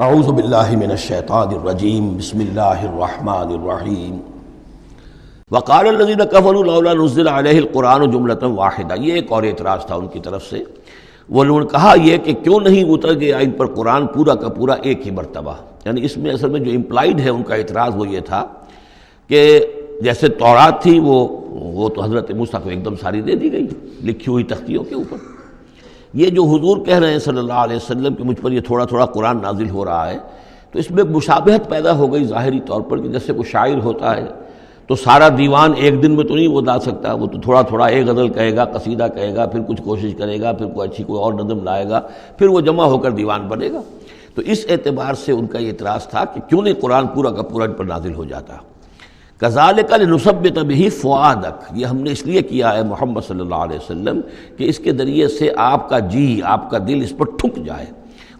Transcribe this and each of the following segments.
اعوذ باللہ من الشیطان الرجیم بسم اللہ الرحمن الرحیم وقال الذین کفروا لولا نزل علیہ القرآن جملۃ واحدہ، یہ ایک اور اعتراض تھا ان کی طرف سے۔ وہ لوگوں نے کہا یہ کہ کیوں نہیں اتر گیا ان پر قرآن پورا کا پورا ایک ہی مرتبہ، یعنی اس میں اصل میں جو امپلائڈ ہے ان کا اعتراض وہ یہ تھا کہ جیسے تورات تھی وہ تو حضرت موسیٰ کو ایک دم ساری دے دی گئی لکھی ہوئی تختیوں کے اوپر۔ یہ جو حضور کہہ رہے ہیں صلی اللہ علیہ وسلم کہ مجھ پر یہ تھوڑا تھوڑا قرآن نازل ہو رہا ہے، تو اس میں مشابہت پیدا ہو گئی ظاہری طور پر کہ جیسے کوئی شاعر ہوتا ہے تو سارا دیوان ایک دن میں تو نہیں وہ لا سکتا، وہ تو تھوڑا تھوڑا ایک غزل کہے گا، قصیدہ کہے گا، پھر کچھ کوشش کرے گا، پھر کوئی اچھی کوئی اور نظم لائے گا، پھر وہ جمع ہو کر دیوان بنے گا۔ تو اس اعتبار سے ان کا یہ اعتراض تھا کہ کیوں نہیں قرآن پورا کا پورا ان پر نازل ہو جاتا۔ کذالک لنثبت بہ فؤادک، یہ ہم نے اس لیے کیا ہے محمد صلی اللہ علیہ وسلم کہ اس کے ذریعے سے آپ کا جی، آپ کا دل اس پر ٹھک جائے۔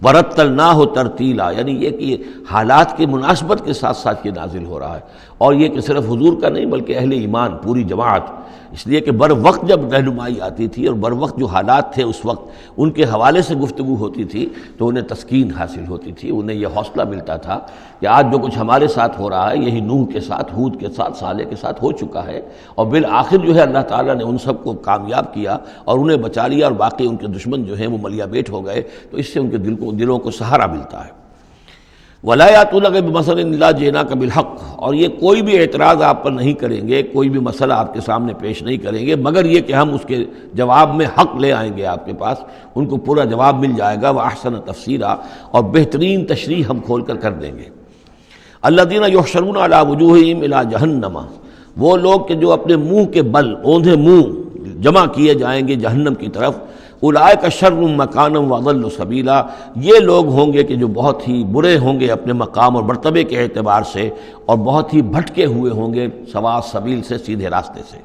ورتلناہ ترتیلا، یعنی یہ کہ حالات کی مناسبت کے ساتھ ساتھ یہ نازل ہو رہا ہے، اور یہ کہ صرف حضور کا نہیں بلکہ اہل ایمان پوری جماعت، اس لیے کہ بر وقت جب رہنمائی آتی تھی اور بر وقت جو حالات تھے اس وقت ان کے حوالے سے گفتگو ہوتی تھی تو انہیں تسکین حاصل ہوتی تھی، انہیں یہ حوصلہ ملتا تھا کہ آج جو کچھ ہمارے ساتھ ہو رہا ہے یہی نوح کے ساتھ، ہود کے ساتھ، صالح کے ساتھ ہو چکا ہے، اور بالآخر جو ہے اللہ تعالیٰ نے ان سب کو کامیاب کیا اور انہیں بچا لیا، اور باقی ان کے دشمن جو ہیں وہ ملیا بیٹ ہو گئے، تو اس سے ان کے دلوں کو سہارا ملتا ہے۔ وَلَا يَأْتُونَكَ بِمَثَلٍ إِلَّا جِئْنَاكَ بِالْحَقِّ، اور یہ کوئی بھی اعتراض آپ پر نہیں کریں گے، کوئی بھی مسئلہ آپ کے سامنے پیش نہیں کریں گے مگر یہ کہ ہم اس کے جواب میں حق لے آئیں گے آپ کے پاس، ان کو پورا جواب مل جائے گا، وَأَحْسَنَ تَفْسِيرًا، اور بہترین تشریح ہم کھول کر دیں گے۔ الَّذِينَ يُحْشَرُونَ عَلَىٰ وُجُوهِهِمْ إِلَىٰ جَهَنَّمَ، وہ لوگ کہ جو اپنے منہ کے بل، اوندھے منہ جمع کیے جائیں گے جہنم کی طرف۔ اولئک شر مکانا واضل سبیلا، یہ لوگ ہوں گے کہ جو بہت ہی برے ہوں گے اپنے مقام اور مرتبے کے اعتبار سے، اور بہت ہی بھٹکے ہوئے ہوں گے سوا سبیل سے، سیدھے راستے سے۔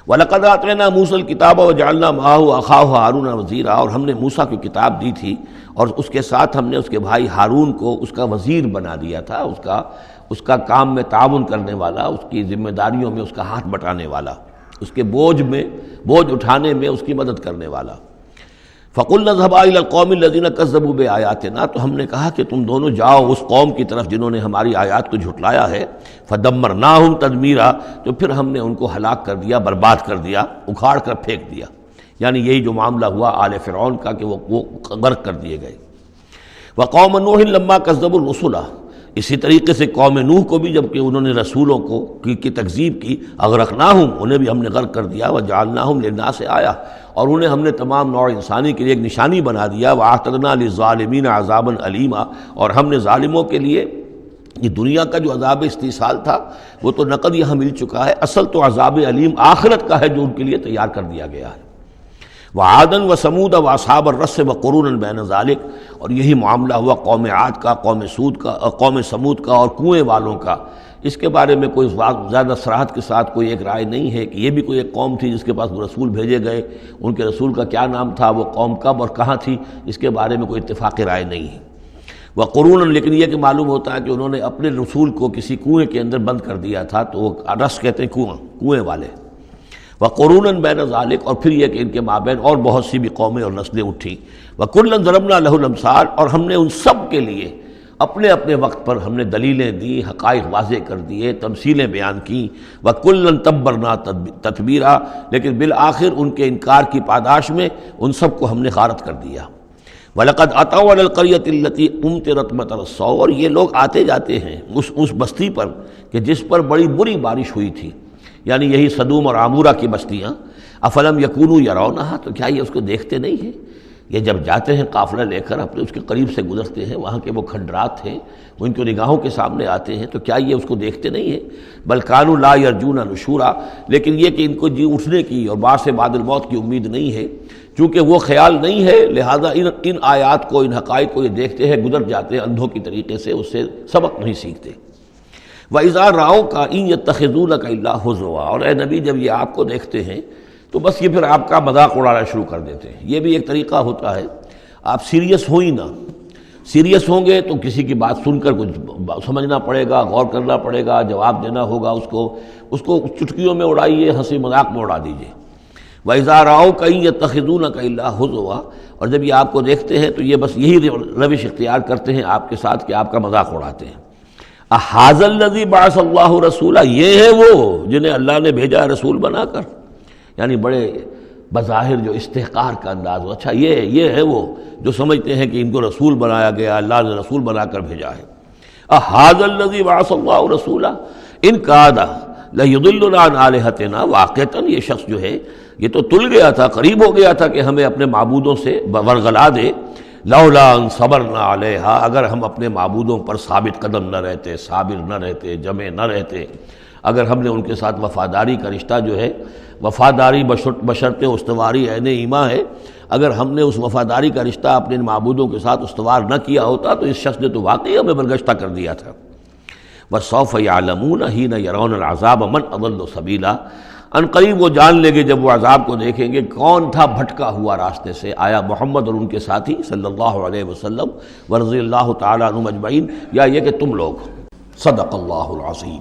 وَلَقَدْ آتَيْنَا مُوسَى الْكِتَابَ وَجَعَلْنَا مَعَهُ أَخَاهُ هَارُونَ وَزِيرًا، اور ہم نے موسیٰ کی کتاب دی تھی اور اس کے ساتھ ہم نے اس کے بھائی ہارون کو اس کا وزیر بنا دیا تھا، اس کا کام میں تعاون کرنے والا، اس کی ذمہ داریوں میں اس کا ہاتھ بٹانے والا، اس کے بوجھ اٹھانے میں اس کی مدد کرنے والا۔ فَقُلْنَا اذْهَبَا إِلَى الْقَوْمِ الَّذِينَ كَذَّبُوا بِآيَاتِنَا، تو ہم نے کہا کہ تم دونوں جاؤ اس قوم کی طرف جنہوں نے ہماری آیات کو جھٹلایا ہے۔ فَدَمَّرْنَاهُمْ تَدْمِيرًا، تو پھر ہم نے ان کو ہلاک کر دیا، برباد کر دیا، اکھاڑ کر پھینک دیا، یعنی یہی جو معاملہ ہوا آل فرعون کا کہ وہ غرق کر دیے گئے۔ وَقَوْمَ نُوحٍ لَمَّا كَذَّبُوا الرُّسُلَ، اسی طریقے سے قوم نوح کو بھی جب کہ انہوں نے رسولوں کی تکذیب کی، اغرقناہم، انہیں بھی ہم نے غرق کر دیا، وجعلناہم للناس آیہ، اور انہیں ہم نے تمام نوع انسانی کے لیے ایک نشانی بنا دیا، واعتدنا للظالمین عذابا علیما، اور ہم نے ظالموں کے لیے یہ دنیا کا جو عذاب استیصال تھا وہ تو نقد یہاں مل چکا ہے، اصل تو عذاب علیم آخرت کا ہے جو ان کے لیے تیار کر دیا گیا ہے۔ وعادن وثمود واصحاب الرس وقرونا بین ذلک، اور یہی معاملہ ہوا قوم عاد کا، قوم سمود کا اور کنویں والوں کا۔ اس کے بارے میں کوئی زیادہ صراحت کے ساتھ کوئی ایک رائے نہیں ہے کہ یہ بھی کوئی ایک قوم تھی جس کے پاس وہ رسول بھیجے گئے، ان کے رسول کا کیا نام تھا، وہ قوم کب اور کہاں تھی، اس کے بارے میں کوئی اتفاق رائے نہیں ہے۔ وقرونا، لیکن یہ کہ معلوم ہوتا ہے کہ انہوں نے اپنے رسول کو کسی کنویں کے اندر بند کر دیا تھا، تو وہ رس کہتے ہیں کنویں والے۔ وقرونا بین ذالک، اور پھر یہ کہ ان کے مابین اور بہت سی بھی قومیں اور نسلیں اٹھیں۔ وکلا ضربنا لہ الامثال، اور ہم نے ان سب کے لیے اپنے اپنے وقت پر ہم نے دلیلیں دی، حقائق واضح کر دیے، تمثیلیں بیان کیں۔ وکلا تبرنا تتبیرا، لیکن بالآخر ان کے انکار کی پاداش میں ان سب کو ہم نے غارت کر دیا۔ وَلَقَدْ أَتَوْا عَلَى الْقَرْيَةِ الَّتِي أُمْطِرَتْ مَطَرَ السَّوْءِ، اور یہ لوگ آتے جاتے ہیں اس بستی پر کہ جس پر بڑی بری بارش ہوئی تھی، یعنی یہی سدوم اور عمورہ کی بستیاں۔ افلم یکونوا یرونہا، تو کیا یہ اس کو دیکھتے نہیں ہیں؟ یہ جب جاتے ہیں قافلہ لے کر اپنے اس کے قریب سے گزرتے ہیں، وہاں کے وہ کھنڈرات ہیں وہ ان کی نگاہوں کے سامنے آتے ہیں، تو کیا یہ اس کو دیکھتے نہیں ہیں؟ بل کانوا لا یرجون نشورا، لیکن یہ کہ ان کو جی اٹھنے کی اور بعد سے بعد الموت کی امید نہیں ہے، چونکہ وہ خیال نہیں ہے، لہذا ان آیات کو، ان حقائق کو یہ دیکھتے ہیں، گزر جاتے ہیں اندھوں کی طریقے سے، اس سے سبق نہیں سیکھتے۔ وَإِذَا رَأَوْكَ إِن يَتَّخِذُونَكَ إِلَّا هُزُوًا، اور اے نبی جب یہ آپ کو دیکھتے ہیں تو بس یہ پھر آپ کا مذاق اڑانا شروع کر دیتے ہیں۔ یہ بھی ایک طریقہ ہوتا ہے، آپ سیریس ہو ہی نہ، سیریس ہوں گے تو کسی کی بات سن کر کچھ سمجھنا پڑے گا، غور کرنا پڑے گا، جواب دینا ہوگا اس کو چٹکیوں میں اڑائیے، ہنسی مذاق میں اڑا دیجیے۔ وَإِذَا رَأَوْكَ إِن يَتَّخِذُونَكَ إِلَّا هُزُوًا، اور جب یہ آپ کو دیکھتے ہیں تو یہ بس یہی روش اختیار کرتے ہیں آپ کے ساتھ کہ آپ کا مذاق اڑاتے ہیں۔ اَهَٰذَا الَّذِي بَعَثَ اللَّهُ رَسُولًا، یہ ہے وہ جنہیں اللہ نے بھیجا رسول بنا کر، یعنی بڑے بظاہر جو استحقار کا انداز ہو، اچھا یہ ہے وہ جو سمجھتے ہیں کہ ان کو رسول بنایا گیا، اللہ نے رسول بنا کر بھیجا ہے۔ اَهَٰذَا الَّذِي بَعَثَ اللَّهُ رَسُولًا إِن كَادَ لَيُضِلُّنَا عَنْ آلِهَتِنَا، واقعتاً یہ شخص جو ہے یہ تو تل گیا تھا، قریب ہو گیا تھا کہ ہمیں اپنے معبودوں سے ورغلا دے، لولا ان صبرنا علیہا، اگر ہم اپنے معبودوں پر ثابت قدم نہ رہتے، صابر نہ رہتے، جمع نہ رہتے، اگر ہم نے ان کے ساتھ وفاداری کا رشتہ جو ہے، وفاداری بشرط استواری عین ایمان ہے، اگر ہم نے اس وفاداری کا رشتہ اپنے معبودوں کے ساتھ استوار نہ کیا ہوتا تو اس شخص نے تو واقعی ہمیں برگشتہ کر دیا تھا۔ وَسَوْفَ يَعْلَمُونَ حِينَ يَرَوْنَ الْعَذَابَ مَنْ أَضَلُّ سَبِيلًا، ان قریب وہ جان لیں گے جب وہ عذاب کو دیکھیں گے کون تھا بھٹکا ہوا راستے سے۔ آیا محمد اور ان کے ساتھی صلی اللہ علیہ وسلم ورضی اللہ تعالیٰ عنہم اجمعین، یا یہ کہ تم لوگ؟ صدق اللہ العظیم۔